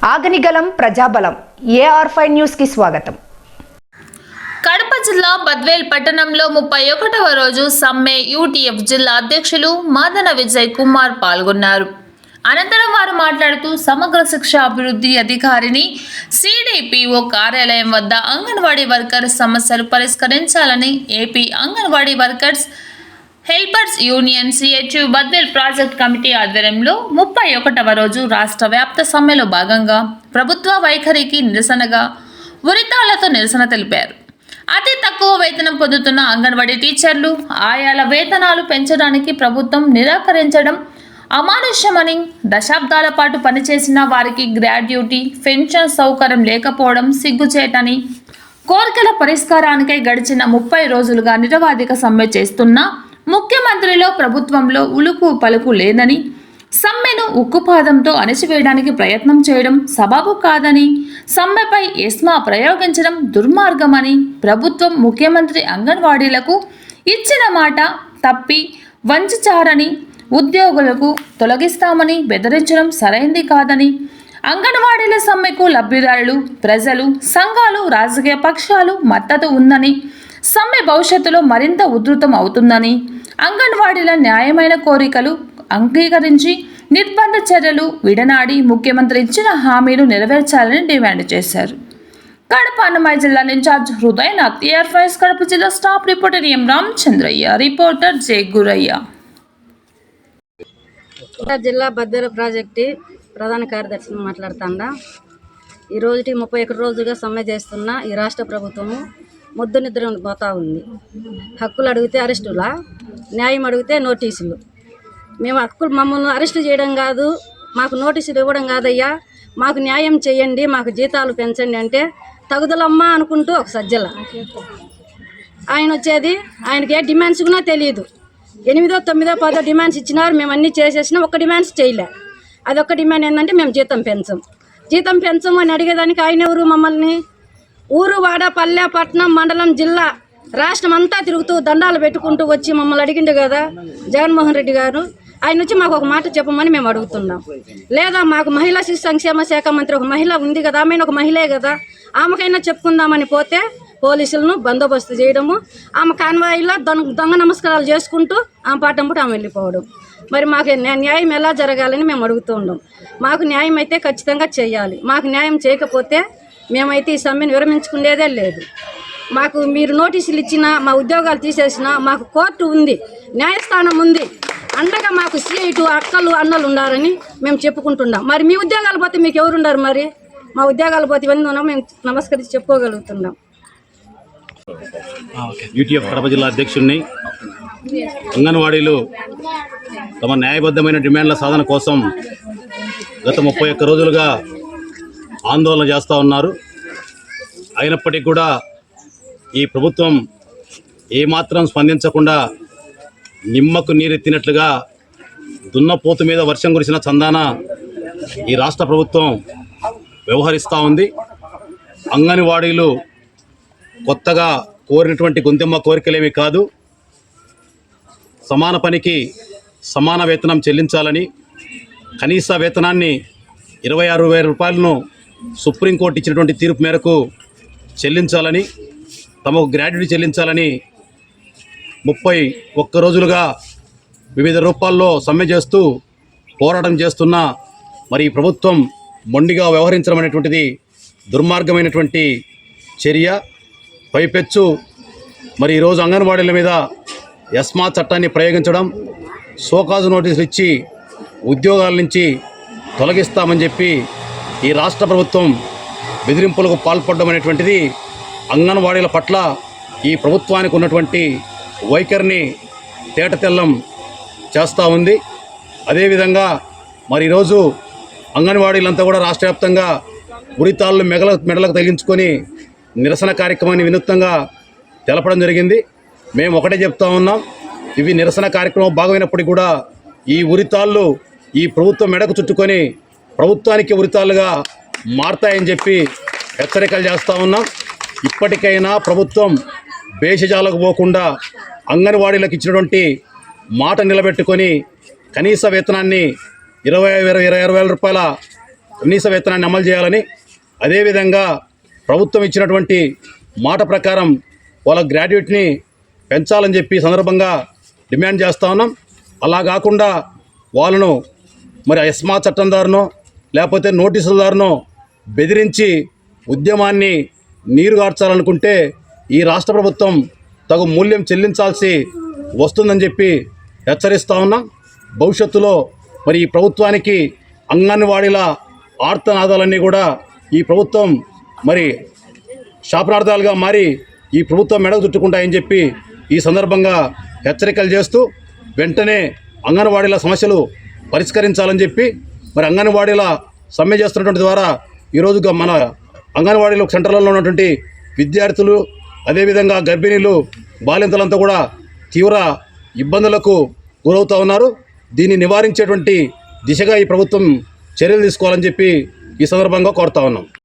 ఆగనిగలం ప్రజాబలం AR5 news కి స్వాగతం. కడప జిల్లా బద్వేల్ పట్టణంలో 31వ రోజు సమ్మె యూటీఎఫ్ జిల్లా అధ్యక్షులు మాదన విజయ్ కుమార్ పాల్గొన్నారు. అనంతరం వారు మాట్లాడుతూ సమగ్ర శిక్ష అభివృద్ధి అధికారిని CDPO కార్యాలయం వద్ద అంగన్వాడీ వర్కర్స్ సమస్యలు పరిష్కరించాలని AP anganwadi workers helpers union CHU Badvel project committee ఆధ్వర్యంలో 31వ రోజు రాష్ట్ర వ్యాప్త సమ్మెలో భాగంగా ప్రభుత్వ వైఖరికి నిరసనగా ఉరితాళ్లతో నిరసన తెలిపారు. అతి తక్కువ వేతనం పొందుతున్న అంగన్వాడీ టీచర్లు ఆయాల వేతనాలు పెంచడానికి ప్రభుత్వం నిరాకరించడం అమానుష్యమని, దశాబ్దాల పాటు పనిచేసిన వారికి గ్రాడ్యుటీ పెన్షన్ సౌకర్యం లేకపోవడం సిగ్గుచేటని, కోరికల పరిష్కారానికై గడిచిన 30 రోజులుగా నిరవధిక సమ్మె చేస్తున్న ముఖ్యమంత్రిలో ప్రభుత్వంలో ఉలుకు పలుకు లేదని, సమ్మెను ఉక్కుపాదంతో అణచివేయడానికి ప్రయత్నం చేయడం సబబు కాదని, సమ్మెపై ఎస్మా ప్రయోగించడం దుర్మార్గమని, ప్రభుత్వం ముఖ్యమంత్రి అంగన్వాడీలకు ఇచ్చిన మాట తప్పి వంచారని, ఉద్యోగులకు తొలగిస్తామని బెదిరించడం సరైంది కాదని, అంగన్వాడీల సమ్మెకు లబ్ధిదారులు, ప్రజలు, సంఘాలు, రాజకీయ పక్షాలు మద్దతు ఉందని, సమ్మె భవిష్యత్తులో మరింత ఉధృతం అవుతుందని, అంగన్వాడీల న్యాయమైన కోరికలు అంగీకరించి నిర్బంధ చర్యలు విడనాడి ముఖ్యమంత్రి ఇచ్చిన హామీలు నెరవేర్చాలని డిమాండ్ చేశారు. కడప అన్నమయ్య జిల్లా ఇన్ఛార్జ్ హృదయనాథ్, AR5 కడప జిల్లా స్టాఫ్ రిపోర్టర్ ఎం రామచంద్రయ్య, రిపోర్టర్ జె గురయ్య. జిల్లా బద్వేల్ ప్రాజెక్టు ప్రధాన కార్యదర్శి మాట్లాడుతాండా. ఈ రోజుకి 31 రోజులుగా సమ్మె చేస్తున్న ఈ రాష్ట్ర ప్రభుత్వము ముద్దు నిద్ర పోతా ఉంది. హక్కులు అడిగితే అరెస్టులా, న్యాయం అడిగితే నోటీసులు. మేము హక్కులు మమ్మల్ని అరెస్టు చేయడం కాదు, మాకు నోటీసులు ఇవ్వడం కాదయ్యా, మాకు న్యాయం చేయండి, మాకు జీతాలు పెంచండి అంటే తగుదలమ్మా అనుకుంటూ ఒక సజ్జల ఆయన వచ్చేది. ఆయనకి ఏ డిమాండ్స్ కూడా తెలియదు. 8, 9, 10 డిమాండ్స్ ఇచ్చినారు, మేము అన్నీ చేసేసినా ఒక్క డిమాండ్స్ చేయలే. అదొక్క డిమాండ్ ఏంటంటే మేము జీతం పెంచము అని అడిగేదానికి ఆయన ఎవరు? మమ్మల్ని ఊరు, వాడ, పల్లె, పట్టణం, మండలం, జిల్లా, రాష్ట్రం అంతా తిరుగుతూ దండాలు పెట్టుకుంటూ వచ్చి మమ్మల్ని అడిగిండు కదా జగన్మోహన్ రెడ్డి గారు. ఆయన వచ్చి మాకు ఒక మాట చెప్పమని మేము అడుగుతున్నాం. లేదా మాకు మహిళా శిశు సంక్షేమ శాఖ మంత్రి ఒక మహిళ ఉంది కదా, ఆమె ఒక మహిళే కదా, ఆమెకైనా చెప్పుకుందామని పోతే పోలీసులను బందోబస్తు చేయడము, ఆమె కాన్వాయిలో దొంగ నమస్కారాలు చేసుకుంటూ ఆమె పాటంపుడు ఆమె వెళ్ళిపోవడం. మరి మాకు న్యాయం ఎలా జరగాలని మేము అడుగుతూ ఉన్నాం. మాకు న్యాయం అయితే ఖచ్చితంగా చేయాలి. మాకు న్యాయం చేయకపోతే మేమైతే ఈ సమ్మెను విరమించుకునేదే లేదు. మాకు మీరు నోటీసులు ఇచ్చినా, మా ఉద్యోగాలు తీసేసినా మాకు కోర్టు ఉంది, న్యాయస్థానం ఉంది, అండగా మాకు CIT అక్కలు అన్నలు ఉండాలని మేము చెప్పుకుంటున్నాం. మరి మీ ఉద్యోగాలు పోతే మీకు ఎవరు ఉన్నారు? మరి మా ఉద్యోగాలు పోతే ఇవన్నీ ఉన్నాం, మేము నమస్కరించి చెప్పుకోగలుగుతున్నాం. యూటీఎఫ్ కడప జిల్లా అధ్యక్షుడిని. అంగన్వాడీలు తమ న్యాయబద్ధమైన డిమాండ్ల సాధన కోసం గత 31 రోజులుగా ఆందోళన చేస్తూ ఉన్నారు. అయినప్పటికీ కూడా ఈ ప్రభుత్వం ఏమాత్రం స్పందించకుండా నిమ్మకు నీరెత్తినట్లుగా దున్నపోతు మీద వర్షం కురిసిన చందాన ఈ రాష్ట్ర ప్రభుత్వం వ్యవహరిస్తూ ఉంది. అంగన్వాడీలు కొత్తగా కోరినటువంటి గొంతెమ్మ కోరికలేమి కాదు. సమాన పనికి సమాన వేతనం చెల్లించాలని, కనీస వేతనాన్ని 26,000 రూపాయలను సుప్రీంకోర్టు ఇచ్చినటువంటి తీర్పు మేరకు చెల్లించాలని, తమకు గ్రాడ్యుటీ చెల్లించాలని 31 రోజులుగా వివిధ రూపాల్లో సమ్మె చేస్తూ పోరాటం చేస్తున్న మరి ఈ ప్రభుత్వం మొండిగా వ్యవహరించడం అనేటువంటిది దుర్మార్గమైనటువంటి చర్య. పైపెచ్చు మరి ఈరోజు అంగన్వాడీల మీద ఎస్మా చట్టాన్ని ప్రయోగించడం, షోకాజు నోటీసులు ఇచ్చి ఉద్యోగాల నుంచి తొలగిస్తామని చెప్పి ఈ రాష్ట్ర ప్రభుత్వం బెదిరింపులకు పాల్పడడం అనేటువంటిది అంగన్వాడీల పట్ల ఈ ప్రభుత్వానికి ఉన్నటువంటి వైఖరిని తేటతెల్లం చేస్తూ ఉంది. అదేవిధంగా మరి ఈరోజు అంగన్వాడీలంతా కూడా రాష్ట్ర వ్యాప్తంగా ఉరితాళ్ళు మెడలకు తగిలించుకొని నిరసన కార్యక్రమాన్ని వినూత్నంగా తెలపడం జరిగింది. మేము ఒకటే చెప్తా ఉన్నాం, ఇవి నిరసన కార్యక్రమం భాగమైనప్పటికీ కూడా ఈ ఉరితాళ్ళు ఈ ప్రభుత్వం మెడకు చుట్టుకొని ప్రభుత్వానికి ఉరితాళ్ళుగా మారతాయని చెప్పి హెచ్చరికలు చేస్తూ ఉన్నాం. ఇప్పటికైనా ప్రభుత్వం భేషజాలకు పోకుండా అంగన్వాడీలకు ఇచ్చినటువంటి మాట నిలబెట్టుకొని కనీస వేతనాన్ని 26,000 రూపాయల కనీస వేతనాన్ని అమలు చేయాలని, అదేవిధంగా ప్రభుత్వం ఇచ్చినటువంటి మాట ప్రకారం వాళ్ళ గ్రాడ్యుయేట్ని పెంచాలని చెప్పి సందర్భంగా డిమాండ్ చేస్తూ ఉన్నాం. అలా కాకుండా వాళ్ళను మరి ఎస్మా చట్టం దారునో లేకపోతే నోటీసుల దారునో బెదిరించి ఉద్యమాన్ని నీరుగార్చాలనుకుంటే ఈ రాష్ట్ర ప్రభుత్వం తగు మూల్యం చెల్లించాల్సి వస్తుందని చెప్పి హెచ్చరిస్తూ ఉన్నాం. భవిష్యత్తులో మరి ఈ ప్రభుత్వానికి అంగన్వాడీల ఆర్తనాదాలన్నీ కూడా ఈ ప్రభుత్వం మరి శాపనార్థాలుగా మారి ఈ ప్రభుత్వం మెడకు చుట్టుకుంటాయని చెప్పి ఈ సందర్భంగా హెచ్చరికలు చేస్తూ వెంటనే అంగన్వాడీల సమస్యలు పరిష్కరించాలని చెప్పి మరి అంగన్వాడీల సమ్మె చేస్తున్నటువంటి ద్వారా ఈరోజు మన అంగన్వాడీల సెంటర్లలో ఉన్నటువంటి విద్యార్థులు, అదేవిధంగా గర్భిణీలు, బాలింతలంతా కూడా తీవ్ర ఇబ్బందులకు గురవుతూ ఉన్నారు. దీన్ని నివారించేటువంటి దిశగా ఈ ప్రభుత్వం చర్యలు తీసుకోవాలని చెప్పి ఈ సందర్భంగా కోరుతా ఉన్నాం.